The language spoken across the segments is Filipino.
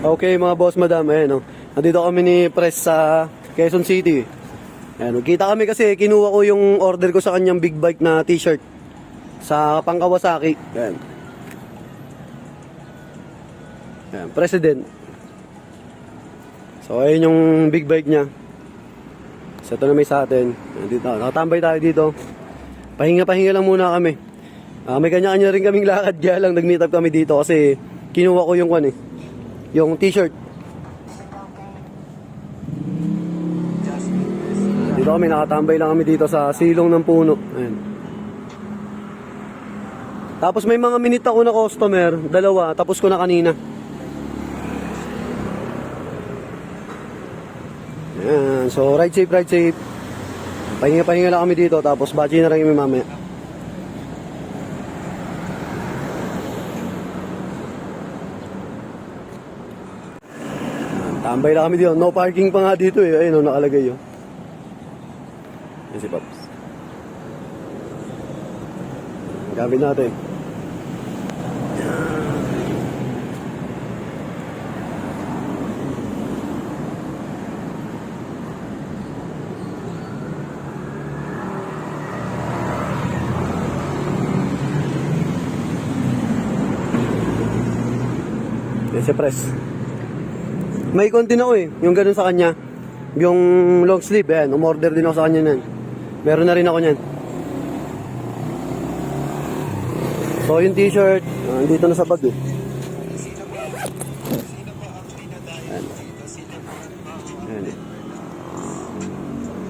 Okay mga boss madam, ayan o. Nandito kami ni Press sa Quezon City. Ayan, kita kami kasi kinuha ko yung order ko sa kanyang big bike na t-shirt sa pang Kawasaki. Ayan. Ayan, President. So ayun yung big bike niya. So ito na may sa atin. Dito, nakatambay tayo dito. Pahinga-pahinga lang muna kami. May kanya-kanya rin kaming lakad, kaya lang nag-meet up kami dito kasi kinuha ko yung yung t-shirt. Dito kami, nakatambay lang kami dito sa silong ng puno. Ayan. Tapos may mga minute ako na customer, dalawa, tapos ko na kanina. Ayan, so ride safe, ride safe. Pahinga-pahinga lang kami dito, tapos bachi na rin kami mamaya. Tambay lang kami dito. No parking pa nga dito eh. Ayun, nakalagay yun. Yan si Pops. Gamit natin. Yan si Press. May konti na ako eh, yung ganun sa kanya. Yung long sleeve, ayan, umorder din ako sa kanya nan. Meron na rin ako niyan. So yung t-shirt, dito na sa bag eh. Ayan. Ayan eh.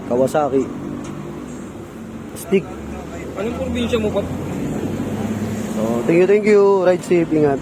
Kawasaki. Stick. Anong probinsya mo pa? So thank you, ride safe, ingat.